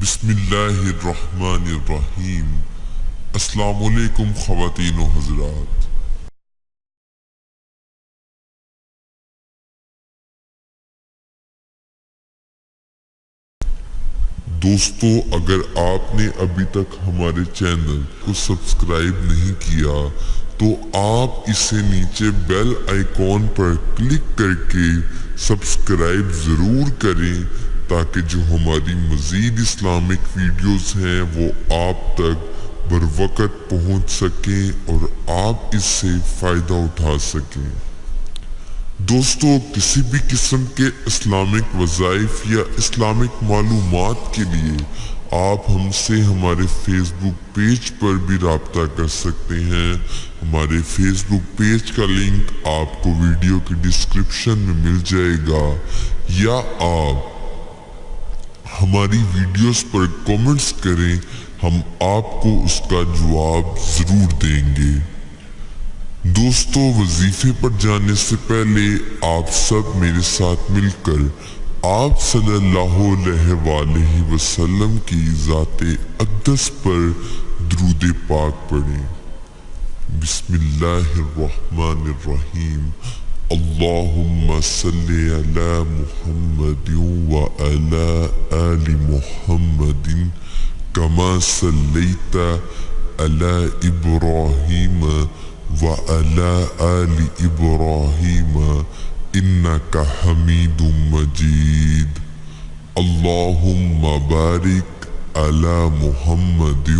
بسم اللہ الرحمن الرحیم۔ السلام علیکم خواتین و حضرات۔ دوستو، اگر آپ نے ابھی تک ہمارے چینل کو سبسکرائب نہیں کیا تو آپ اسے نیچے بیل آئیکن پر کلک کر کے سبسکرائب ضرور کریں تاکہ جو ہماری مزید اسلامک ویڈیوز ہیں وہ آپ تک بروقت پہنچ سکیں اور آپ اس سے فائدہ اٹھا سکیں۔ دوستو، کسی بھی قسم کے اسلامک وظائف یا اسلامک معلومات کے لیے آپ ہم سے ہمارے فیس بک پیج پر بھی رابطہ کر سکتے ہیں۔ ہمارے فیس بک پیج کا لنک آپ کو ویڈیو کی ڈسکرپشن میں مل جائے گا، یا آپ ہماری ویڈیوز پر کامنٹس کریں، ہم آپ کو اس کا جواب ضرور دیں گے۔ دوستو، وظیفے پر جانے سے پہلے آپ سب میرے ساتھ مل کر آپ صلی اللہ علیہ وآلہ وسلم کی ذات اقدس پر درود پاک پڑھیں۔ بسم اللہ الرحمن الرحیم۔ اللہم صلی علی محمد وعلی آل محمد کما صلیت علی ابراہیم وعلی آل ابراہیم انک حمید مجید۔ اللہم بارک علی محمد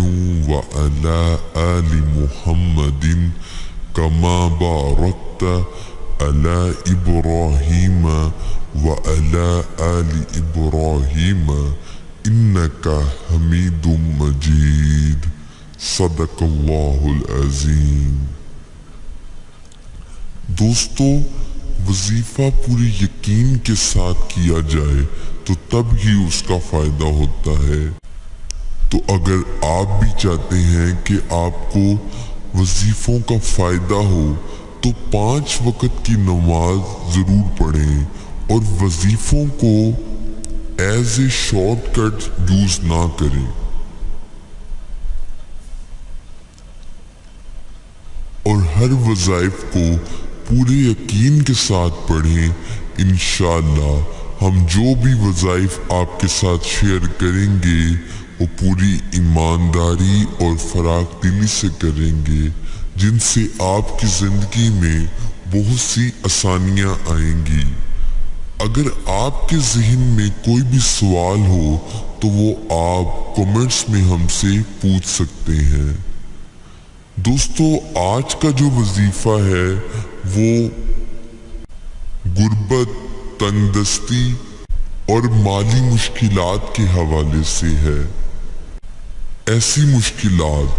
وعلی آل محمد کما بارکت علی ابراہیم وعلی آل ابراہیم انک حمید مجید۔ صدق اللہ العظیم۔ دوستو، وظیفہ پورے یقین کے ساتھ کیا جائے تو تب ہی اس کا فائدہ ہوتا ہے۔ تو اگر آپ بھی چاہتے ہیں کہ آپ کو وظیفوں کا فائدہ ہو تو 5 وقت کی نماز ضرور پڑھیں اور وظیفوں کو as a shortcut use نہ کریں، اور ہر وظائف کو پورے یقین کے ساتھ پڑھیں۔ انشاءاللہ ہم جو بھی وظائف آپ کے ساتھ شیئر کریں گے وہ پوری ایمانداری اور فراخ دلی سے کریں گے، جن سے آپ کی زندگی میں بہت سی آسانیاں آئیں گی۔ اگر آپ کے ذہن میں کوئی بھی سوال ہو تو وہ آپ کمنٹس میں ہم سے پوچھ سکتے ہیں۔ دوستو، آج کا جو وظیفہ ہے وہ غربت، تنگ دستی اور مالی مشکلات کے حوالے سے ہے۔ ایسی مشکلات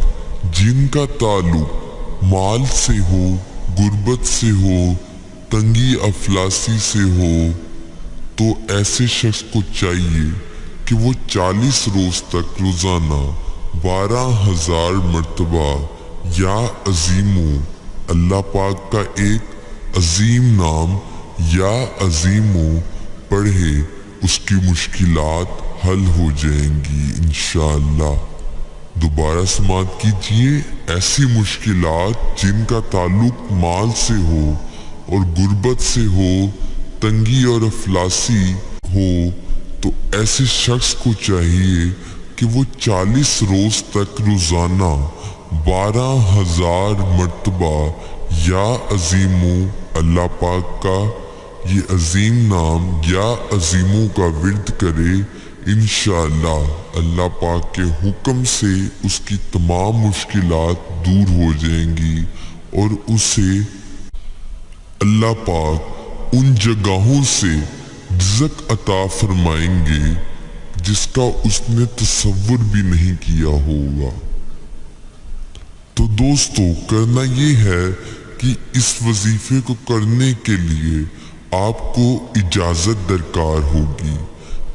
جن کا تعلق مال سے ہو، غربت سے ہو، تنگی افلاسی سے ہو، تو ایسے شخص کو چاہیے کہ وہ 40 روز تک روزانہ 12,000 مرتبہ یا عظیمو، اللہ پاک کا ایک عظیم نام یا عظیمو پڑھے، اس کی مشکلات حل ہو جائیں گی انشاءاللہ۔ دوبارہ سماعت کیجئے، ایسی مشکلات جن کا تعلق مال سے ہو اور غربت سے ہو، تنگی اور افلاسی ہو، تو ایسے شخص کو چاہیے کہ وہ 40 روز تک روزانہ 12,000 مرتبہ یا عظیمو، اللہ پاک کا یہ عظیم نام یا عظیمو کا ورد کرے۔ انشاءاللہ اللہ پاک کے حکم سے اس کی تمام مشکلات دور ہو جائیں گی اور اسے اللہ پاک ان جگہوں سے رزق عطا فرمائیں گے جس کا اس نے تصور بھی نہیں کیا ہوگا۔ تو دوستو، کرنا یہ ہے کہ اس وظیفے کو کرنے کے لیے آپ کو اجازت درکار ہوگی۔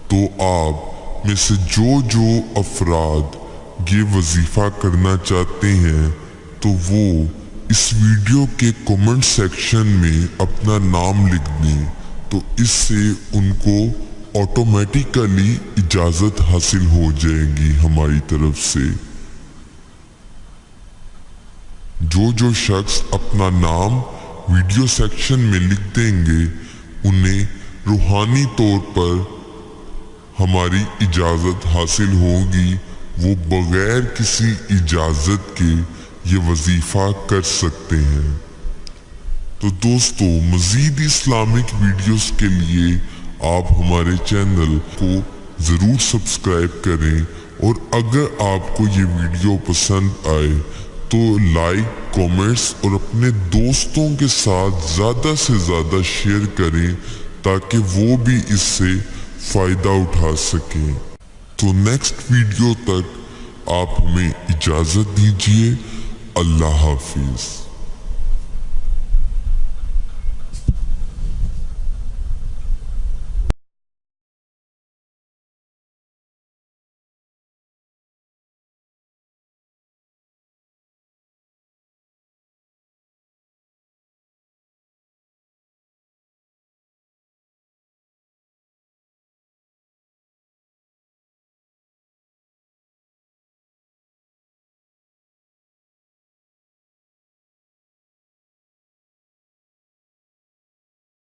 تو آپ میں سے جو افراد یہ وظیفہ کرنا چاہتے ہیں تو وہ اس ویڈیو کے کمنٹ سیکشن میں اپنا نام لکھ دیں، تو اس سے ان کو آٹومیٹیکلی اجازت حاصل ہو جائے گی ہماری طرف سے۔ جو شخص اپنا نام ویڈیو سیکشن میں لکھ دیں گے انہیں روحانی طور پر ہماری اجازت حاصل ہوگی، وہ بغیر کسی اجازت کے یہ وظیفہ کر سکتے ہیں۔ تو دوستو، مزید اسلامک ویڈیوز کے لیے آپ ہمارے چینل کو ضرور سبسکرائب کریں، اور اگر آپ کو یہ ویڈیو پسند آئے تو لائک، کومنٹس اور اپنے دوستوں کے ساتھ زیادہ سے زیادہ شیئر کریں تاکہ وہ بھی اس سے فائدہ اٹھا سکیں۔ تو نیکسٹ ویڈیو تک آپ ہمیں اجازت دیجیے۔ اللہ حافظ۔